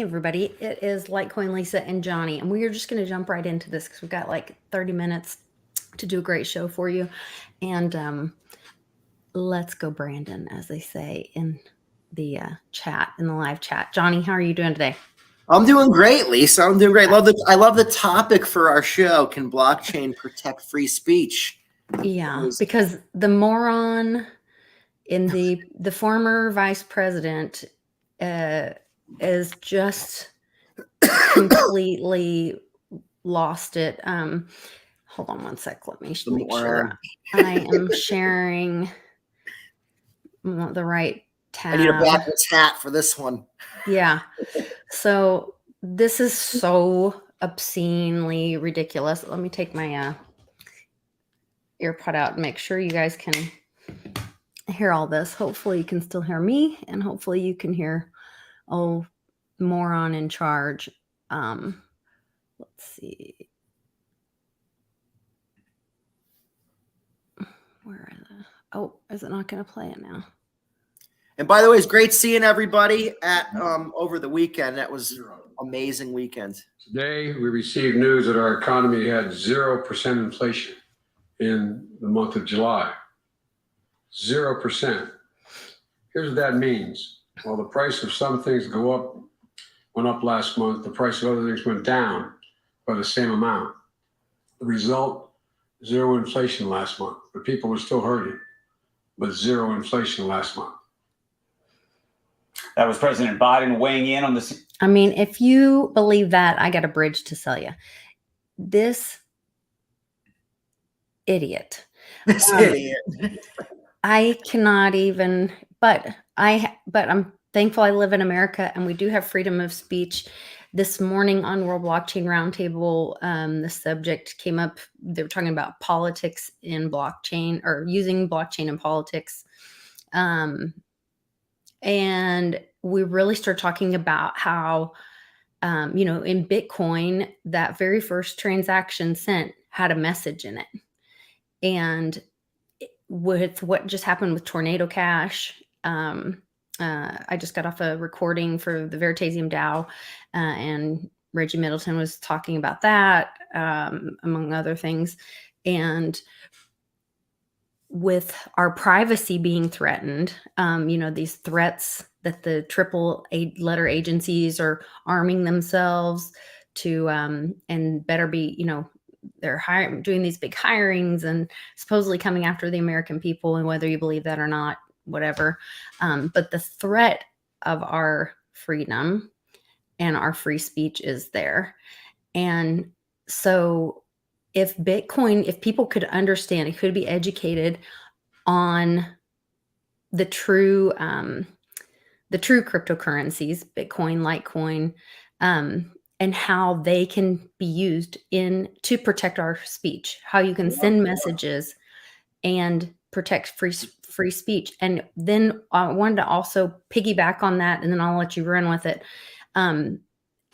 Hey everybody, it is Litecoin Lisa and Johnny, and we are just going to jump right into this because we've got like 30 minutes to do a great show for you. And let's go, Brandon, as they say in the chat, in the live chat. Johnny, how are you doing today? I'm doing great, Lisa. I'm doing great. I love the topic for our show. Can blockchain protect free speech? Yeah, because the moron in the former vice president is just completely lost it. Hold on one sec. Let me make sure I am sharing the right tab. I need a backwards hat for this one. Yeah. So this is so obscenely ridiculous. Let me take my earpod out and make sure you guys can hear all this. Hopefully you can still hear me, and hopefully you can hear moron in charge. Let's see. Where is it? Oh, is it not going to play it now? And by the way, it's great seeing everybody at over the weekend. That was an amazing weekend. Today, we received news that our economy had 0% inflation in the month of July. 0%. Here's what that means. While the price of some things went up last month, the price of other things went down by the same amount. The result, zero inflation last month. But people were still hurting, but zero inflation last month. That was President Biden weighing in on this. I mean, if you believe that, I got a bridge to sell you. This idiot. I cannot even, but I'm thankful I live in America and we do have freedom of speech. This morning on World Blockchain Roundtable, the subject came up. They were talking about politics in blockchain, or using blockchain in politics. And we really started talking about how, in Bitcoin, that very first transaction sent had a message in it. And with what just happened with Tornado Cash, I just got off a recording for the Veritasium DAO, and Reggie Middleton was talking about that, among other things. And with our privacy being threatened, these threats that the triple letter agencies are arming themselves to, and better be, they're doing these big hirings and supposedly coming after the American people, and whether you believe that or not, whatever. But the threat of our freedom and our free speech is there. And so if people could understand, it could be educated on the true cryptocurrencies, Bitcoin, Litecoin, and how they can be used to protect our speech, how you can send messages and protect free speech. And then I wanted to also piggyback on that, and then I'll let you run with it. And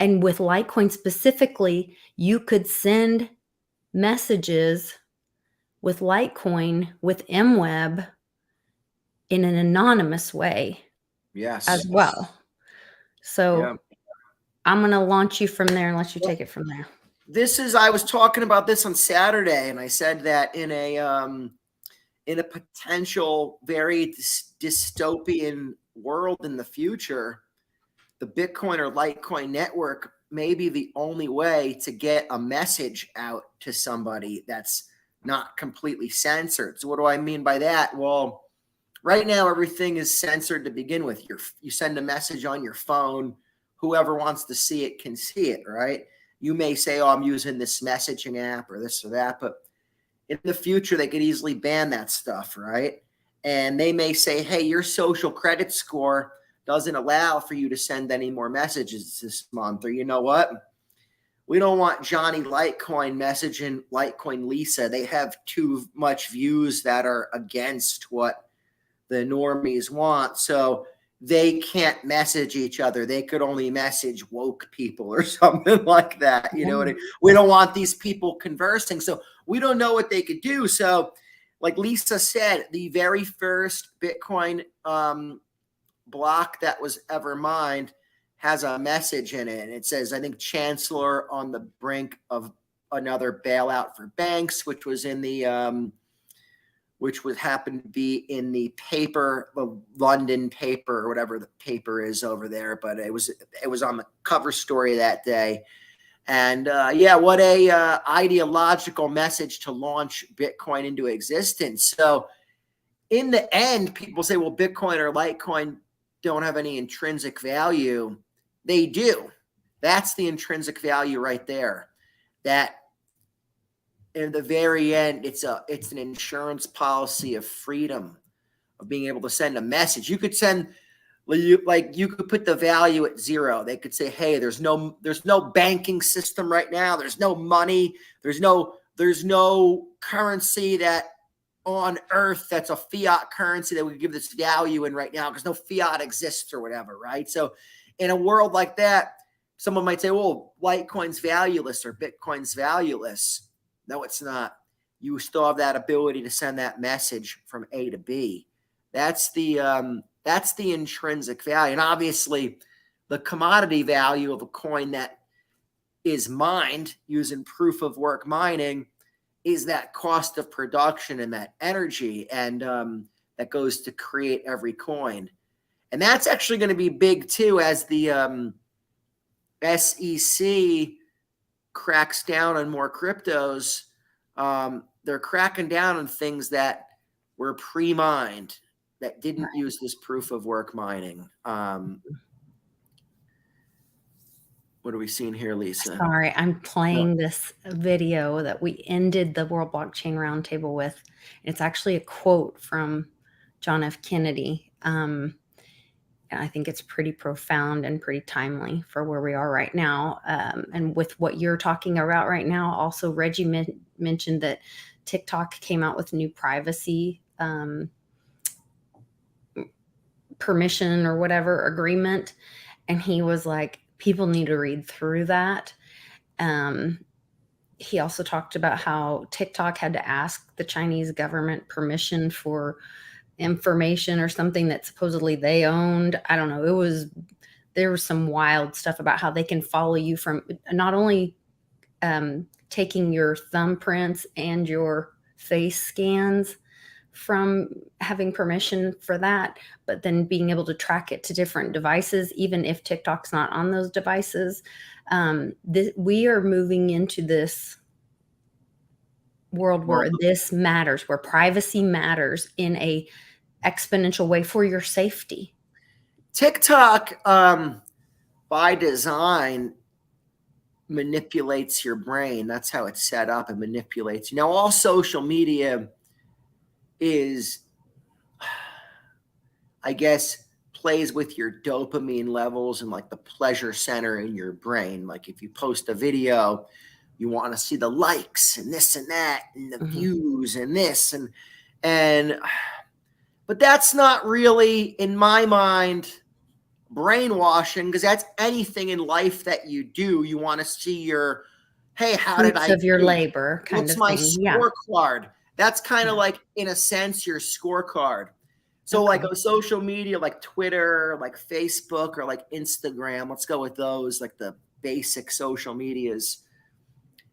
with Litecoin specifically, you could send messages with Litecoin with MWeb in an anonymous way. Yes. As well. So yeah. I'm going to launch you from there and let you take it from there. I was talking about this on Saturday, and I said that in a potential very dystopian world in the future, the Bitcoin or Litecoin network may be the only way to get a message out to somebody that's not completely censored. So what do I mean by that? Well, right now, everything is censored to begin with. You send a message on your phone. Whoever wants to see it can see it, right? You may say, I'm using this messaging app or this or that, but in the future, they could easily ban that stuff, right? And they may say, hey, your social credit score doesn't allow for you to send any more messages this month. Or you know what? We don't want Johnny Litecoin messaging Litecoin Lisa. They have too much views that are against what the normies want. So they can't message each other. They could only message woke people or something like that. You know what I mean? We don't want these people conversing. So we don't know what they could do. So like Lisa said, the very first Bitcoin block that was ever mined has a message in it, and it says, I think, Chancellor on the brink of another bailout for banks, which was in the which would happen to be in the paper, the London paper or whatever the paper is over there. But it was on the cover story that day. And yeah, what a ideological message to launch Bitcoin into existence. So in the end, people say, well, Bitcoin or Litecoin don't have any intrinsic value. They do. That's the intrinsic value right there. That in the very end, it's an insurance policy of freedom, of being able to send a message. You could send, you could put the value at zero. They could say, hey, there's no banking system right now. There's no money. There's no currency that on earth that's a fiat currency that we give this value in right now, because no fiat exists or whatever, right? So in a world like that, someone might say, well, Litecoin's valueless or Bitcoin's valueless. No, it's not. You still have that ability to send that message from A to B. That's the intrinsic value. And obviously the commodity value of a coin that is mined using proof of work mining is that cost of production and that energy, and that goes to create every coin. And that's actually going to be big too, as the SEC cracks down on more cryptos. They're cracking down on things that were pre-mined, that didn't use this proof of work mining. What are we seeing here, Lisa? Sorry, I'm playing this video that we ended the World Blockchain Roundtable with. It's actually a quote from John F. Kennedy. And I think it's pretty profound and pretty timely for where we are right now. And with what you're talking about right now, also Reggie mentioned that TikTok came out with new privacy permission or whatever agreement. And he was like, people need to read through that. He also talked about how TikTok had to ask the Chinese government permission for information or something that supposedly they owned. I don't know. There was some wild stuff about how they can follow you from not only taking your thumbprints and your face scans from having permission for that, but then being able to track it to different devices, even if TikTok's not on those devices. We are moving into this world where this matters, where privacy matters in a exponential way for your safety. TikTok, by design, manipulates your brain. That's how it's set up, and manipulates. Now, all social media is, I guess, plays with your dopamine levels and like the pleasure center in your brain. Like if you post a video, you want to see the likes and this and that and the views and this and but that's not really, in my mind, brainwashing, because that's anything in life that you do. You want to see your, hey, how did I of your labor kind what's of my thing. scorecard? Yeah. That's kind of like, in a sense, your scorecard. So like a social media, like Twitter, like Facebook, or like Instagram, let's go with those, like the basic social medias.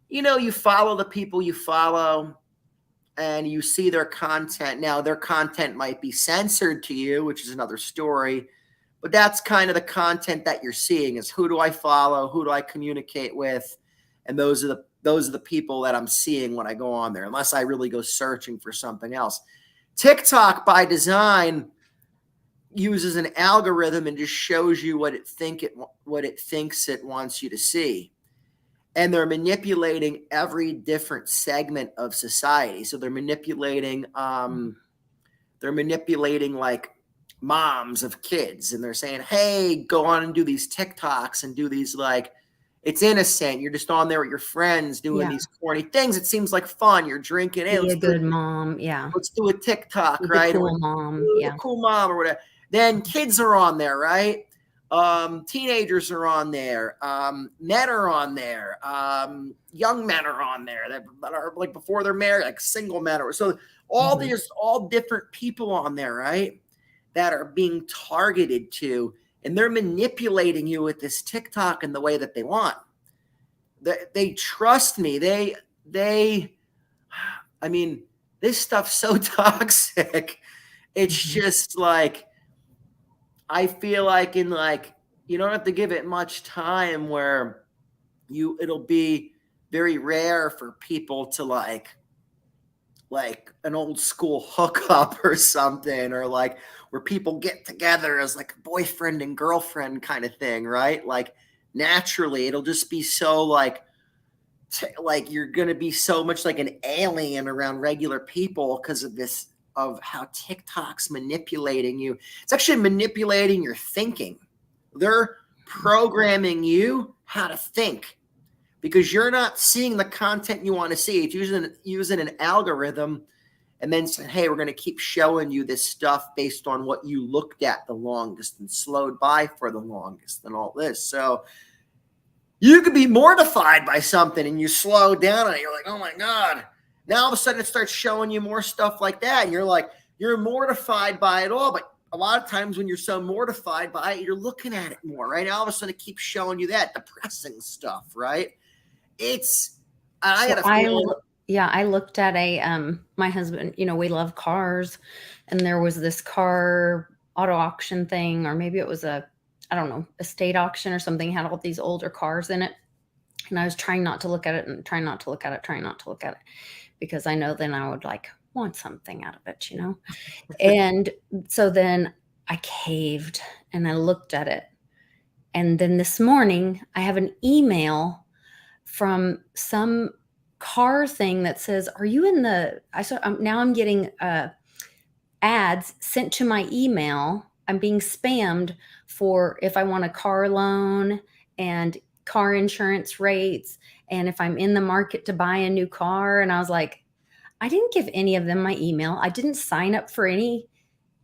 You know, you follow the people you follow and you see their content. Now, their content might be censored to you, which is another story, but that's kind of the content that you're seeing, is who do I follow? Who do I communicate with? And those are the people that I'm seeing when I go on there, unless I really go searching for something else. TikTok, by design, uses an algorithm and just shows you what it thinks it wants you to see. And they're manipulating every different segment of society. So they're manipulating like moms of kids, and they're saying, hey, go on and do these TikToks and do these, like, it's innocent. You're just on there with your friends doing these corny things. It seems like fun. You're drinking. Hey, be a good mom. Yeah. Let's do a TikTok, be right? The cool mom. Yeah. Cool mom or whatever. Then kids are on there, right? Teenagers are on there. Men are on there. Young men are on there that are like before they're married, like single men. So all different people on there, right? That are being targeted to and they're manipulating you with this TikTok in the way that they want. They trust me. I mean, this stuff's so toxic. It's just like, I feel like you don't have to give it much time where it'll be very rare for people to like an old school hookup or something, or like where people get together as like a boyfriend and girlfriend kind of thing, right? Like naturally, it'll just be so like you're going to be so much like an alien around regular people because of this, of how TikTok's manipulating you. It's actually manipulating your thinking. They're programming you how to think because you're not seeing the content you want to see. It's using an algorithm and then saying, hey, we're going to keep showing you this stuff based on what you looked at the longest and slowed by for the longest and all this. So you could be mortified by something and you slow down on it. You're like, oh my God. Now all of a sudden it starts showing you more stuff like that. And you're like, you're mortified by it all. But a lot of times when you're so mortified by it, you're looking at it more, right? Now all of a sudden it keeps showing you that depressing stuff, right? I looked at my husband, we love cars, and there was this car auto auction thing, or maybe it was estate auction or something, had all these older cars in it. And I was trying not to look at it and trying not to look at it because I know then I would like want something out of it, And so then I caved and I looked at it. And then this morning I have an email from some car thing that says, are you in now I'm getting ads sent to my email. I'm being spammed for if I want a car loan and car insurance rates, and if I'm in the market to buy a new car. And I was like, I didn't give any of them my email. I didn't sign up for any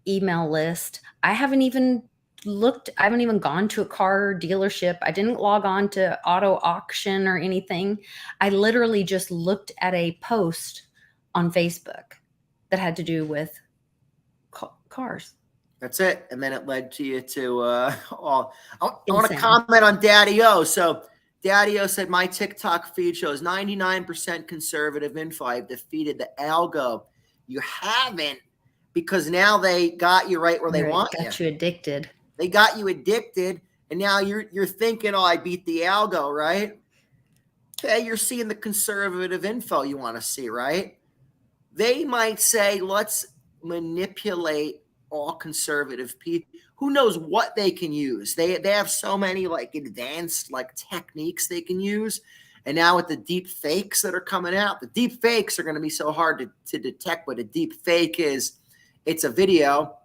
email list. I haven't even gone to a car dealership. I didn't log on to auto auction or anything. I literally just looked at a post on Facebook that had to do with cars. That's it. And then it led to you to I want to comment on Daddy O. So Daddy O said, my TikTok feed shows 99% conservative info. I've defeated the algo. You haven't, because now they got you right where they want you. Got you addicted. They got you addicted, and now you're thinking, oh, I beat the algo, right? Okay, you're seeing the conservative info you want to see, right? They might say, let's manipulate all conservative people. Who knows what they can use? They have so many like advanced like techniques they can use. And now with the deep fakes that are coming out, the deep fakes are going to be so hard to detect what a deep fake is. It's a video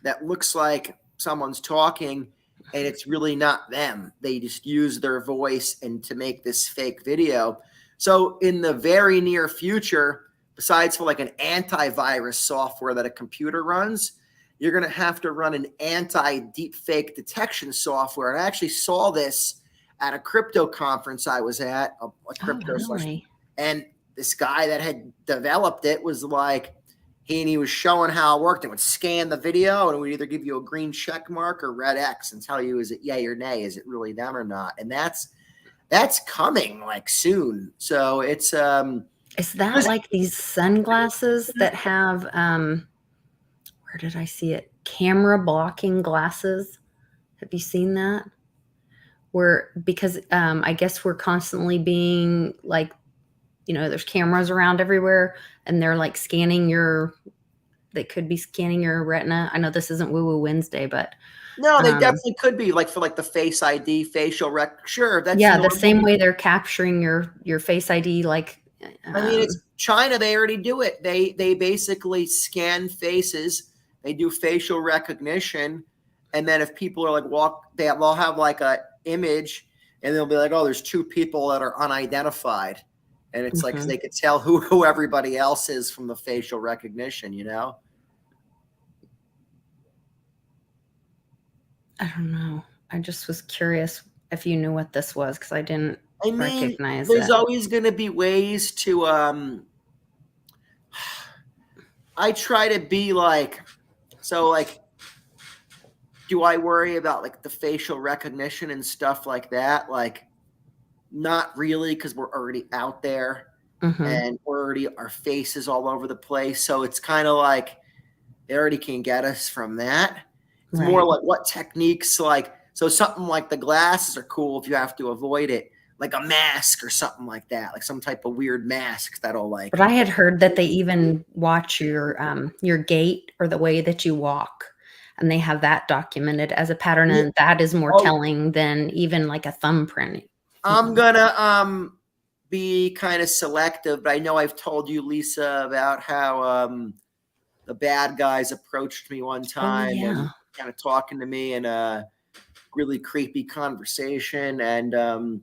that looks like someone's talking and it's really not them. They just use their voice and to make this fake video. So in the very near future, besides for like an antivirus software that a computer runs, you're going to have to run an anti-deep fake detection software. And I actually saw this at a crypto conference I was at, a crypto really? And this guy that had developed it was like, he was showing how it worked. It would scan the video and it would either give you a green check mark or red X and tell you, is it yay or nay? Is it really them or not? And that's coming like soon. So it's is that like these sunglasses that have where did I see it? Camera blocking glasses. Have you seen that? Because I guess we're constantly being like, there's cameras around everywhere and they're like they could be scanning your retina. I know this isn't Woo Woo Wednesday, but no, they definitely could be like for like the Face ID, facial rec. Sure. That's the same way they're capturing your Face ID. Like, I mean, it's China. They already do it. They basically scan faces. They do facial recognition. And then if people are like they'll have like a image and they'll be like, oh, there's two people that are unidentified. And it's like, 'cause they could tell who everybody else is from the facial recognition, I don't know. I just was curious if you knew what this was, because I didn't recognize it. There's always going to be ways to I try to be like, so like do I worry about like the facial recognition and stuff like that? Like, not really, because we're already out there and we're already, our faces all over the place. So it's kind of like they already can get us from that. It's more Right. like what techniques, like, so something like the glasses are cool if you have to avoid it, like a mask or something like that, like some type of weird mask that'll like. But I had heard that they even watch your gait or the way that you walk, and they have that documented as a pattern, Yeah. and that is more Oh, telling than even like a thumbprint. I'm gonna be kind of selective, but I know I've told you, Lisa, about how the bad guys approached me one Oh time yeah. and kind of talking to me in a really creepy conversation, and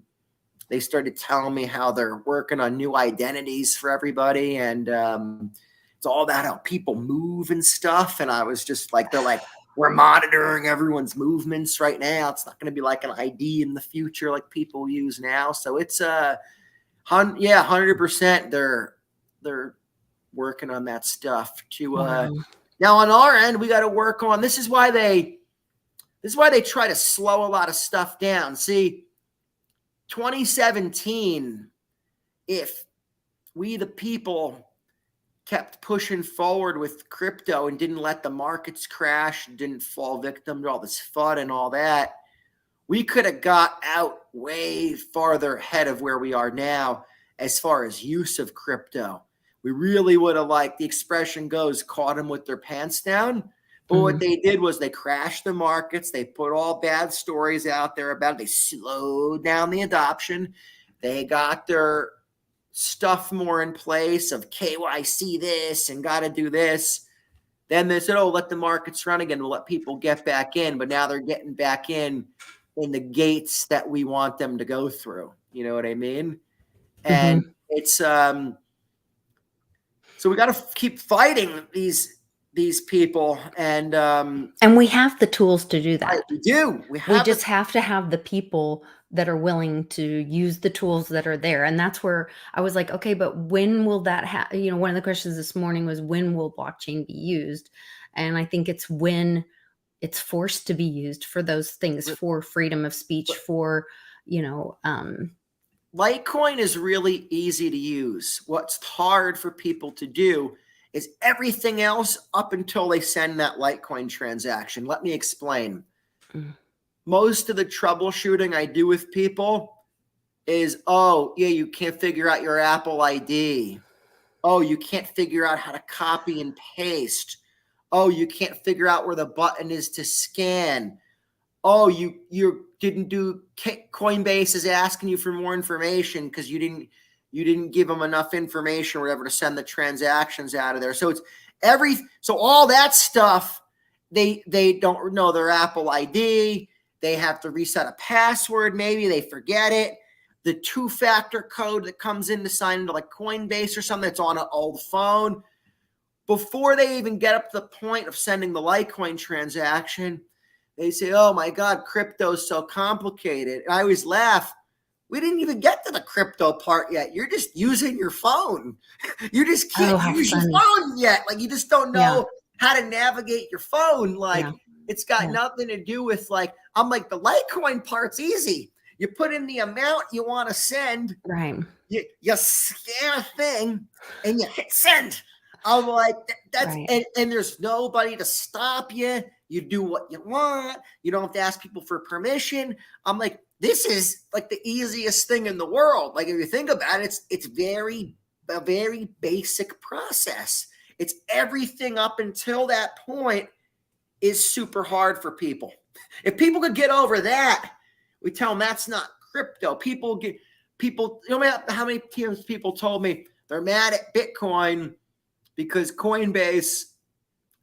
they started telling me how they're working on new identities for everybody, and it's all about how people move and stuff. And I was just like, they're like, we're monitoring everyone's movements right now. It's not going to be like an ID in the future like people use now. So it's 100%. They're working on that stuff to Wow. now on our end. We got to work on, this is why they try to slow a lot of stuff down. See, 2017, if we the people kept pushing forward with crypto and didn't let the markets crash, didn't fall victim to all this FUD and all that, we could have got out way farther ahead of where we are now as far as use of crypto. We really would have, like the expression goes, caught them with their pants down. But what they did was they crashed the markets. They put all bad stories out there about it. They slowed down the adoption. They got their stuff more in place of KYC this and got to do this. Then they said, oh, let the markets run again. We'll let people get back in. But now they're getting back in the gates that we want them to go through. You know what I mean? And it's so we got to keep fighting these people, and we have the tools to do that. we do. We just have to have the people that are willing to use the tools that are there. And that's where I was like, okay, but when will that happen? You know, one of the questions this morning was, when will blockchain be used? And I think it's when it's forced to be used for those things, for freedom of speech, for, you know, Litecoin is really easy to use. What's hard for people to do is everything else up until they send that Litecoin transaction. Let me explain. Most of the troubleshooting I do with people is, oh, yeah, you can't figure out your Apple ID. Oh, you can't figure out how to copy and paste. Oh, you can't figure out where the button is to scan. Oh, you didn't do, Coinbase is asking you for more information because you didn't give them enough information or whatever to send the transactions out of there. So it's so all that stuff, they don't know their Apple ID. They have to reset a password. Maybe they forget it. The 2-factor code that comes in to sign into like Coinbase or something that's on an old phone. Before they even get up to the point of sending the Litecoin transaction, they say, oh my God, crypto is so complicated. And I always laugh. We didn't even get to the crypto part yet. You're just using your phone. You just can't use your phone yet. Like, you just don't know how to navigate your phone. Like, it's got nothing to do with, like, I'm like, the Litecoin part's easy. You put in the amount you want to send. Right. You scan a thing and you hit send. I'm like, that's and there's nobody to stop you. You do what you want. You don't have to ask people for permission. I'm like, this is like the easiest thing in the world. Like, if you think about it, it's a very basic process. It's everything up until that point is super hard for people. If people could get over that, we tell them that's not crypto. People, you know how many times people told me they're mad at Bitcoin because Coinbase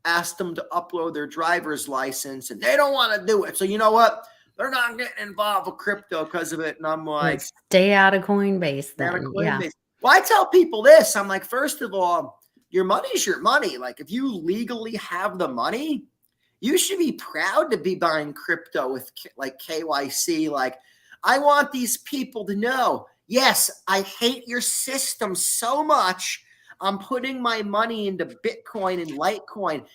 asked them to upload their driver's license and they don't want to do it. So you know what? They're not getting involved with crypto because of it. And I'm like, stay out of Coinbase then. Yeah. Well, I tell people this. I'm like, first of all, your money's your money. Like, if you legally have the money, you should be proud to be buying crypto with like KYC. Like, I want these people to know, yes, I hate your system so much. I'm putting my money into Bitcoin and Litecoin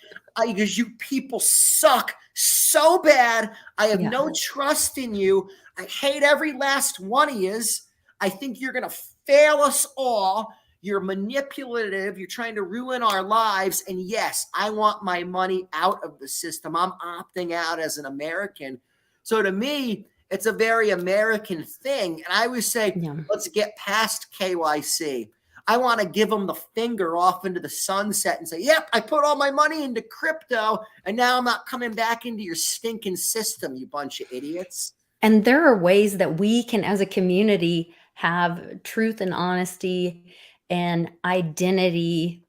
because you people suck so bad. I have no trust in you. I hate every last one of yous. I think you're going to fail us all. You're manipulative. You're trying to ruin our lives. And yes, I want my money out of the system. I'm opting out as an American. So to me, it's a very American thing. And I always say, let's get past KYC. I want to give them the finger off into the sunset and say, yep, I put all my money into crypto, and now I'm not coming back into your stinking system, you bunch of idiots. And there are ways that we can, as a community, have truth and honesty and identity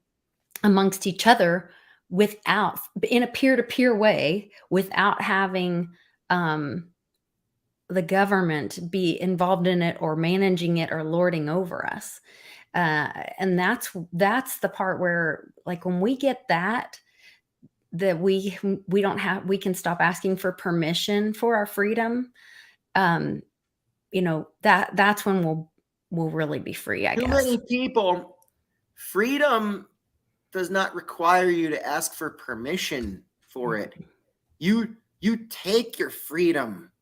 amongst each other without, in a peer-to-peer way, without having the government be involved in it or managing it or lording over us. And that's the part where, like, when we get that we don't have, we can stop asking for permission for our freedom. You know, that's when we'll really be free, I guess. Too many people, freedom does not require you to ask for permission for it. You take your freedom.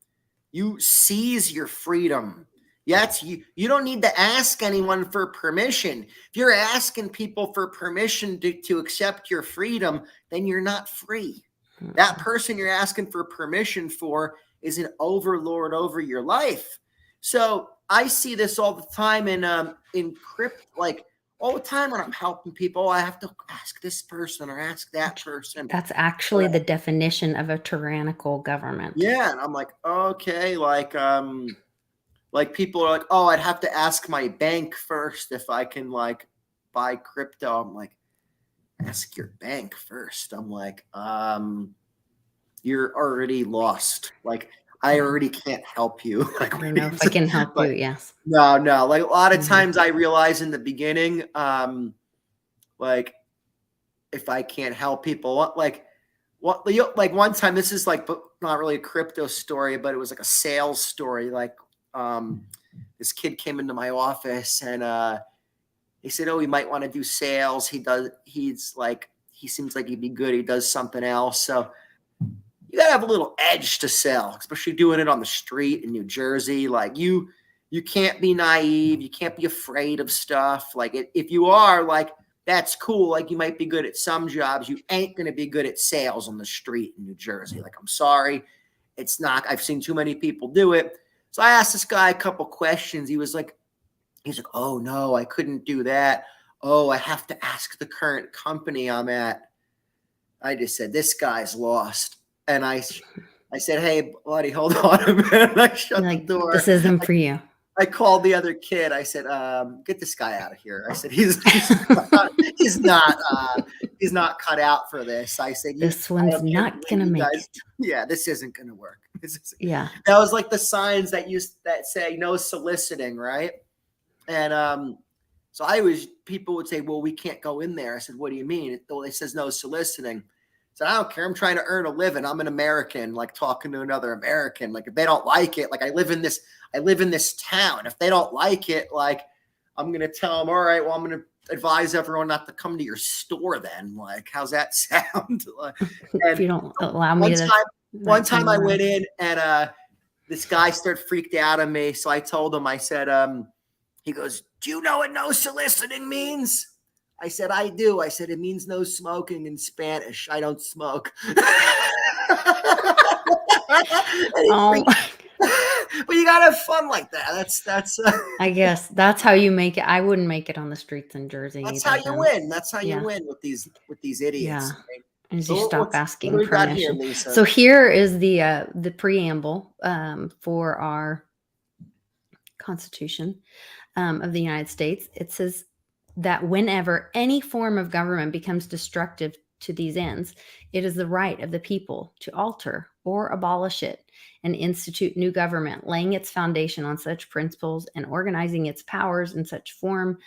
You seize your freedom. Yes, you don't need to ask anyone for permission. If you're asking people for permission to accept your freedom, then you're not free. That person you're asking for permission for is an overlord over your life. So I see this all the time in crypto, like all the time when I'm helping people, I have to ask this person or ask that person. That's actually the definition of a tyrannical government. Yeah, and I'm like, okay, like people are like, oh, I'd have to ask my bank first if I can like buy crypto. I'm like, ask your bank first. I'm like, you're already lost. Like, I already can't help you. Like, I don't know if I can help you. Yes. No. Like a lot of times I realize in the beginning, like if I can't help people, like one time, this is like not really a crypto story, but it was like a sales story. Like this kid came into my office and he said, oh, he might want to do sales. He seems like he'd be good. He does something else. So you gotta have a little edge to sell, especially doing it on the street in New Jersey. Like you can't be naive. You can't be afraid of stuff. Like if you are, like, that's cool. Like you might be good at some jobs. You ain't going to be good at sales on the street in New Jersey. Like, I'm sorry. It's not. I've seen too many people do it. So I asked this guy a couple questions. He's like, oh no, I couldn't do that. Oh, I have to ask the current company I'm at. I just said, this guy's lost. And I said, hey, buddy, hold on a minute. I shut the door. This isn't for you. I called the other kid. I said, get this guy out of here. I said, he's not cut out for this. I said, this one's not going to make it. Yeah, this isn't going to work. Yeah. That was like the signs that say no soliciting, right? And so people would say, well, we can't go in there. I said, what do you mean? Well, it says no soliciting. So I don't care. I'm trying to earn a living. I'm an American, like talking to another American. Like if they don't like it, like I live in this town. If they don't like it, like I'm going to tell them, all right, well, I'm going to advise everyone not to come to your store then. Like, how's that sound? If you don't allow me one time I went in and this guy started freaked out on me. So I told him, I said, he goes, do you know what no soliciting means? I said, I do. I said, it means no smoking in Spanish. I don't smoke. Oh. But you gotta have fun like that. That's. I guess that's how you make it. I wouldn't make it on the streets in Jersey. That's how you win. That's how you win with these idiots. Yeah. Right? As you stop asking what do we got permission. here, Lisa? So here is the preamble for our Constitution of the United States. It says that whenever any form of government becomes destructive to these ends, it is the right of the people to alter or abolish it and institute new government, laying its foundation on such principles and organizing its powers in such form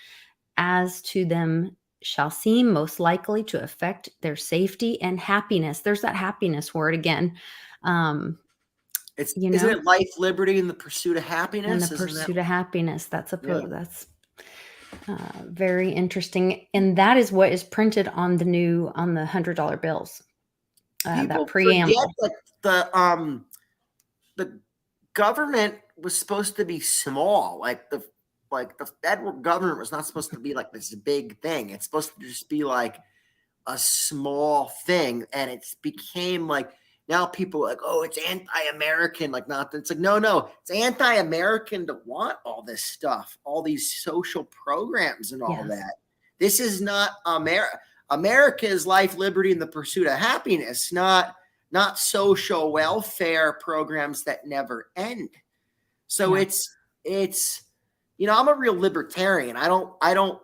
as to them shall seem most likely to affect their safety and happiness. There's that happiness word again. Isn't it life, liberty, and the pursuit of happiness? And the pursuit of happiness. That's Very interesting. And that is what is printed on the $100 bills. That People forget preamble. that the government was supposed to be small. Like the federal government was not supposed to be like this big thing. It's supposed to just be like a small thing, and it's became like now people are like, oh, it's anti-American. Like, not, it's like, no, it's anti-American to want all this stuff, all these social programs and all Yes. that. This is not America. America is life, liberty, and the pursuit of happiness, not social welfare programs that never end. So Yeah. it's I'm a real libertarian. I don't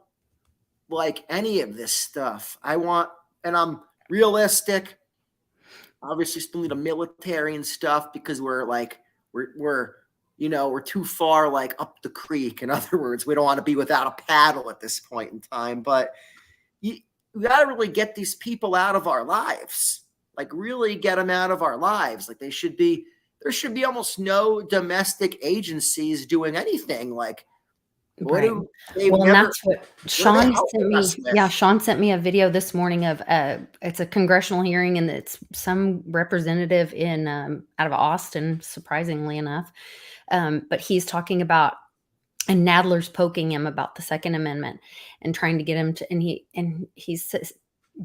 like any of this stuff. And I'm realistic. Obviously, still need a military and stuff because we're too far like up the creek. In other words, we don't want to be without a paddle at this point in time. But we got to really get these people out of our lives. Like, really get them out of our lives. Like, there should be almost no domestic agencies doing anything. Like, Right. Well, and that's what Sean sent me. Yeah, Sean sent me a video this morning of it's a congressional hearing, and it's some representative in out of Austin, surprisingly enough. But he's talking about, and Nadler's poking him about the Second Amendment and trying to get him to, and he's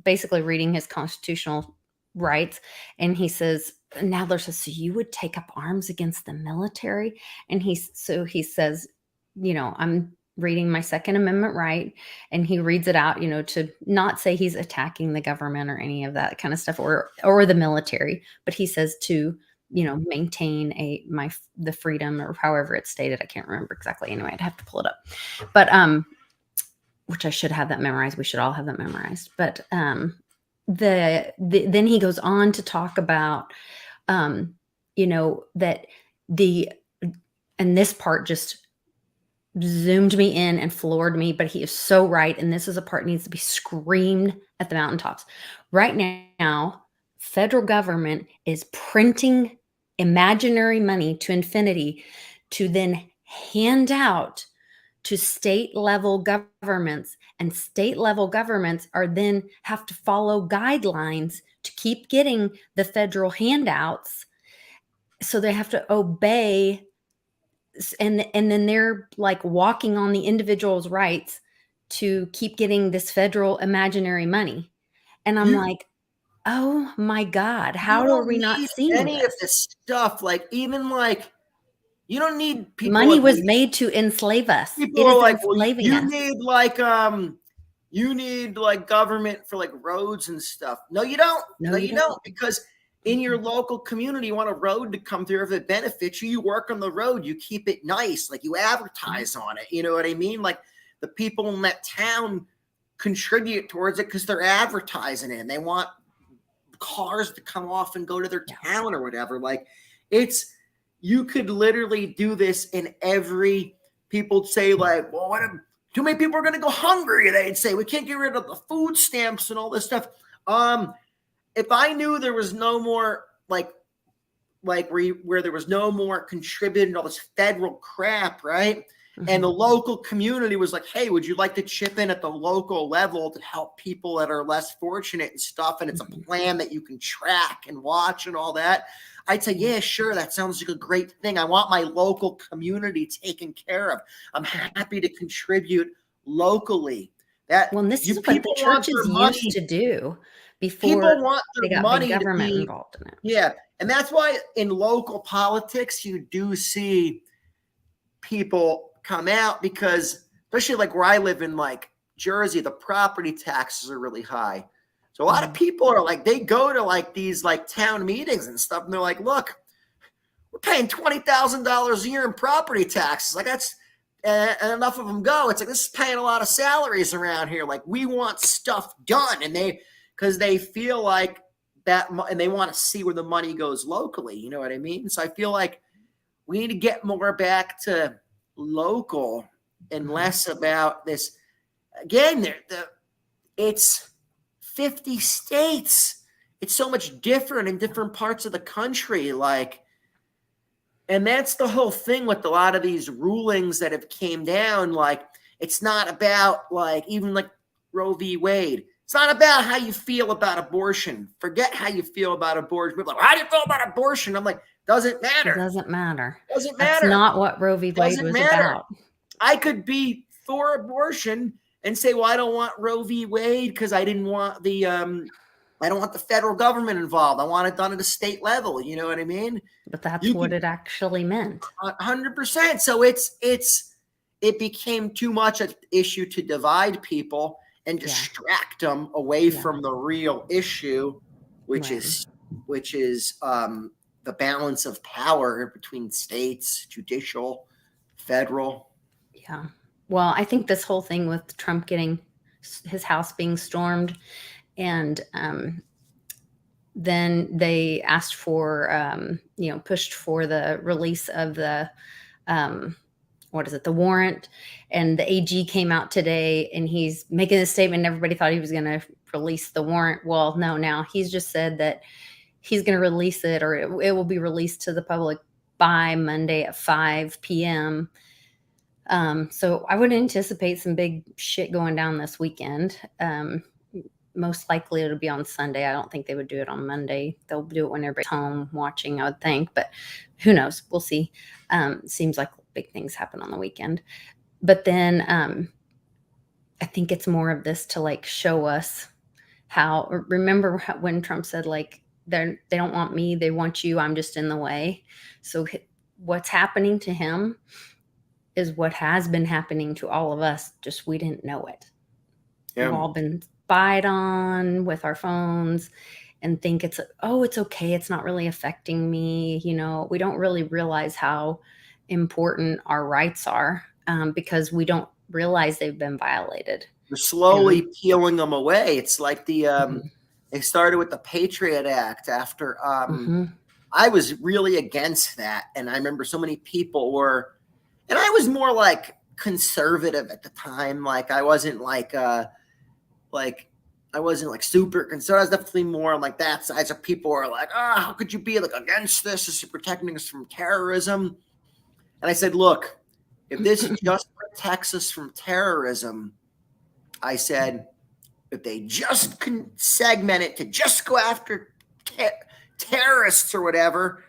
basically reading his constitutional rights, and he says, Nadler says, so you would take up arms against the military? And he says, I'm reading my Second Amendment right. And he reads it out, to not say he's attacking the government or any of that kind of stuff, or the military, but he says to, maintain the freedom, or however it's stated. I can't remember exactly. Anyway, I'd have to pull it up, but, which I should have that memorized. We should all have that memorized. But, then he goes on to talk about, that and this part just zoomed me in and floored me, but he is so right. And this is a part that needs to be screamed at the mountaintops. Right now, federal government is printing imaginary money to infinity to then hand out to state level governments, and state level governments are then have to follow guidelines to keep getting the federal handouts. So they have to obey, and then they're like walking on the individual's rights to keep getting this federal imaginary money. And I'm like, oh my God, how are we not seeing any of this stuff? Like, even like, you don't need people. Money was made to enslave us. People are like, well, you need like government for like roads and stuff. No, you don't. No, you don't. Because in your local community, you want a road to come through. If it benefits you, you work on the road, you keep it nice, like you advertise on it. You know what I mean? Like, the people in that town contribute towards it because they're advertising it, and they want cars to come off and go to their town or whatever. Like, you could literally do this in every. People say like, well, too many people are going to go hungry. They'd say we can't get rid of the food stamps and all this stuff. If I knew there was no more where there was no more contributing all this federal crap, right? Mm-hmm. And the local community was like, hey, would you like to chip in at the local level to help people that are less fortunate and stuff? And it's a plan that you can track and watch and all that. I'd say, yeah, sure. That sounds like a great thing. I want my local community taken care of. I'm happy to contribute locally. This is what the churches used to do before people want their they got money big government to be involved in it. Yeah. And that's why in local politics, you do see people come out, because especially like where I live in like Jersey, the property taxes are really high. So a lot of people are like, they go to like these like town meetings and stuff, and they're like, look, we're paying $20,000 a year in property taxes. Like, that's, and enough of them go. It's like, this is paying a lot of salaries around here. Like, we want stuff done. And because they feel like that, and they want to see where the money goes locally. You know what I mean? So I feel like we need to get more back to local and less about this. Again, it's 50 states. It's so much different in different parts of the country. Like, and that's the whole thing with a lot of these rulings that have came down. Like, It's not about like, even like Roe v. Wade. It's not about how you feel about abortion. Forget how you feel about abortion. People are like, how do you feel about abortion? I'm like, doesn't It matter. doesn't matter. Doesn't That's matter. not what Roe v. Wade Doesn't was matter. about. I could be for abortion and say, well, I don't want Roe v. Wade because I don't want the federal government involved. I want it done at a state level. You know what I mean? But that's what it actually meant. 100%. So it became too much an issue to divide people and distract them away from the real issue, which is the balance of power between states, judicial, federal. Yeah. Well, I think this whole thing with Trump getting his house being stormed, and then they asked for, pushed for the release of the, the warrant. And the AG came out today and he's making a statement. Everybody thought he was going to release the warrant. Well, no, now he's just said that he's going to release it, or it will be released to the public by Monday at 5 p.m. So I would anticipate some big shit going down this weekend. Most likely it'll be on Sunday. I don't think they would do it on Monday. They'll do it when everybody's home watching, I would think, but who knows? We'll see. Seems like big things happen on the weekend. But then I think it's more of this to like show us how, remember when Trump said like, they don't want me, they want you, I'm just in the way. So what's happening to him is what has been happening to all of us, just we didn't know it. Yeah. We've all been spied on with our phones and think it's okay, it's not really affecting me. We don't really realize how important our rights are, because we don't realize they've been violated. We're slowly peeling them away. It's like they started with the Patriot Act after I was really against that. And I remember so many people were, and I was more like conservative at the time. Like I wasn't super concerned. I was definitely more on like that side. So people were like, how could you be like against this? This is protecting us from terrorism. And I said, look, if this just protects us from terrorism, I said, if they just can segment it to just go after terrorists or whatever,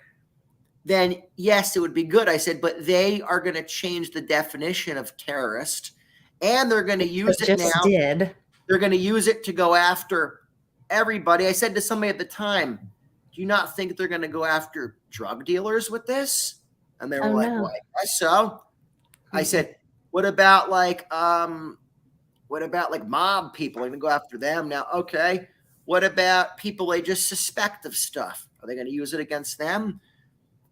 then yes, it would be good. I said, but they are going to change the definition of terrorist, and they're going to use it now. They're going to use it to go after everybody. I said to somebody at the time, do you not think they're going to go after drug dealers with this? And they were like, well, I guess so. I said, what about like mob people? They're going to go after them now. Okay. What about people they just suspect of stuff? Are they going to use it against them?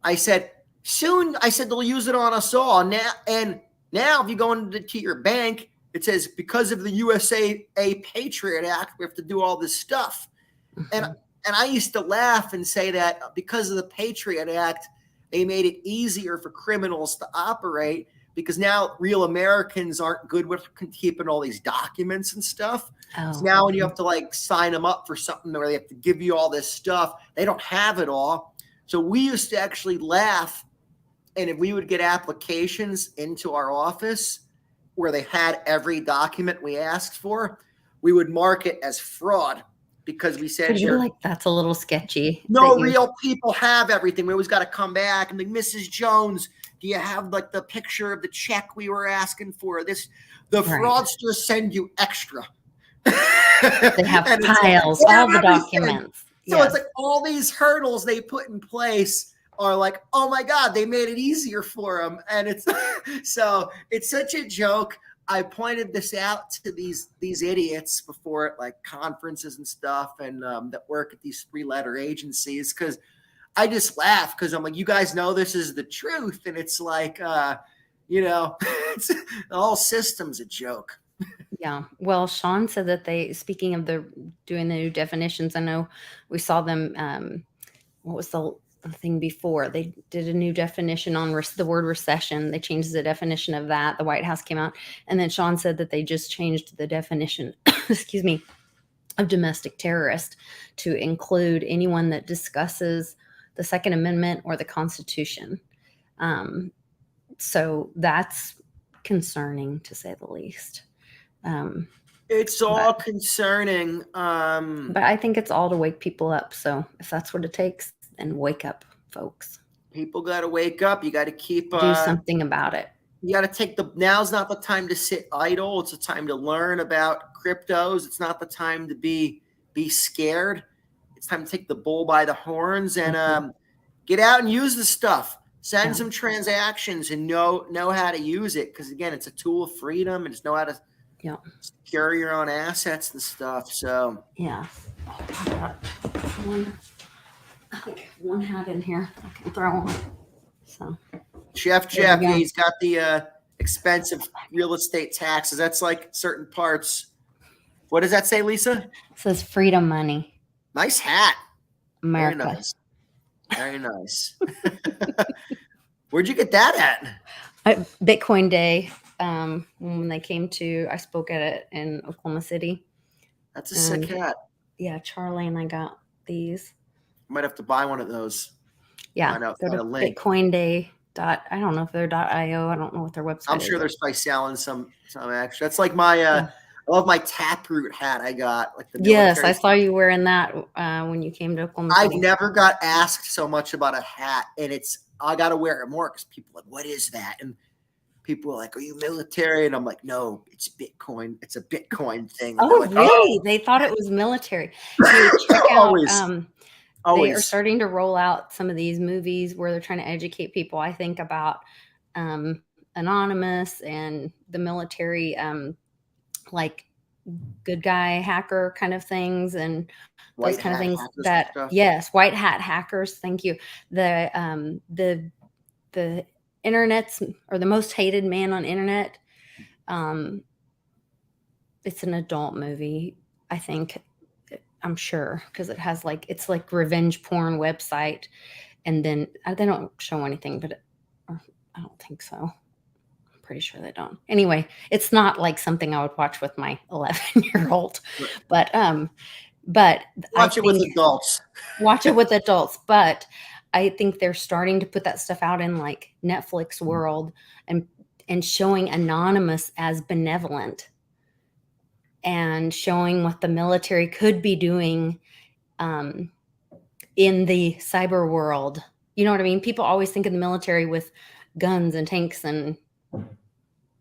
I said, soon. I said, they'll use it on us all. Now, if you go into your bank, it says, because of the USA Patriot Act, we have to do all this stuff. And I used to laugh and say that because of the Patriot Act, they made it easier for criminals to operate, because now real Americans aren't good with keeping all these documents and stuff. So now when you have to like sign them up for something where they have to give you all this stuff, they don't have it all. So we used to actually laugh. And if we would get applications into our office where they had every document we asked for, we would mark it as fraud, because we said, you're like, that's a little sketchy. No real people have everything. We always got to come back and be, Mrs. Jones, do you have like the picture of the check we were asking for? The fraudsters send you extra. They have piles, all the documents. So it's like all these hurdles they put in place are like, oh my God, they made it easier for them. And it's such a joke. I pointed this out to these idiots before at like conferences and stuff, and that work at these 3-letter agencies, because I just laugh, because I'm like, you guys know this is the truth. And it's like, it's, the whole system's a joke. Yeah. Well, Sean said that speaking of doing the new definitions, I know we saw them. What was the thing before? They did a new definition on the word recession. They changed the definition of that. The White House came out, and then Sean said that they just changed the definition, excuse me, of domestic terrorist to include anyone that discusses the Second Amendment or the Constitution. So that's concerning to say the least. It's all concerning. But I think it's all to wake people up. So if that's what it takes, then wake up, folks. People got to wake up. You got to keep Do something about it. You got to take now's not the time to sit idle. It's a time to learn about cryptos. It's not the time to be scared. It's time to take the bull by the horns and get out and use the stuff. Send some transactions and know how to use it. Because again, it's a tool of freedom and just know how to secure your own assets and stuff. So yeah. Oh, I got one hat in here I can throw on. So Chef Jeff, he's got the expensive real estate taxes. That's like certain parts. What does that say, Lisa? It says freedom money. Nice hat. America. Very nice. Very nice. Where'd you get that at? Bitcoin Day. When they came to, I spoke at it in Oklahoma City. That's a sick hat. Yeah, Charlie and I got these. I might have to buy one of those. Yeah, go to Bitcoin Day. I don't know if they're .io. I don't know what their website is. I'm sure they're probably selling some extra. That's like my I love my Taproot hat I got. Like the yes, I saw you wearing that when you came to Oklahoma City. I've never got asked so much about a hat, and I got to wear it more because people are like, what is that? And people are like, are you military? And I'm like, no, it's Bitcoin. It's a Bitcoin thing. Oh, like, really? They thought it was military. Hey, check out. They are starting to roll out some of these movies where they're trying to educate people, I think, about Anonymous and the military, like good guy hacker kind of things and those kind of things that, yes, white hat hackers. Thank you. The internet's or the most hated man on internet. It's an adult movie, I think. I'm sure, because it has it's like revenge porn website, and then they don't show anything, but I don't think so. I'm pretty sure they don't. Anyway, it's not like something I would watch with my 11-year-old, but watch it with adults. Watch it with adults, but I think they're starting to put that stuff out in like Netflix world and showing Anonymous as benevolent. And showing what the military could be doing in the cyber world. You know what I mean? People always think of the military with guns and tanks and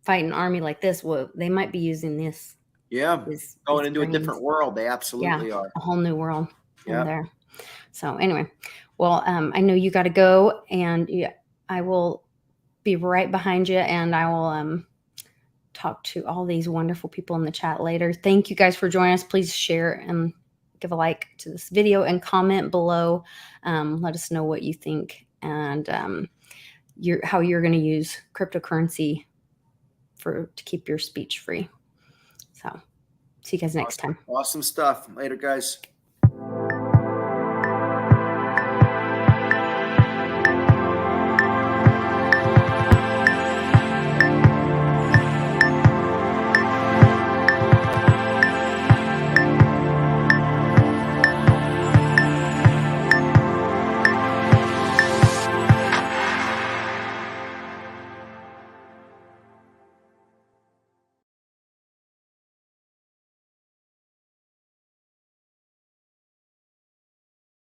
fighting an army like this. Well, they might be using this. Yeah, going into a different world. They absolutely are. A whole new world in there. So anyway, well, I know you got to go, and I will be right behind you, and I will talk to all these wonderful people in the chat later. Thank you guys for joining us. Please share and give a like to this video and comment below. Let us know what you think and how you're going to use cryptocurrency to keep your speech free. So see you guys next time. Awesome stuff. Later, guys.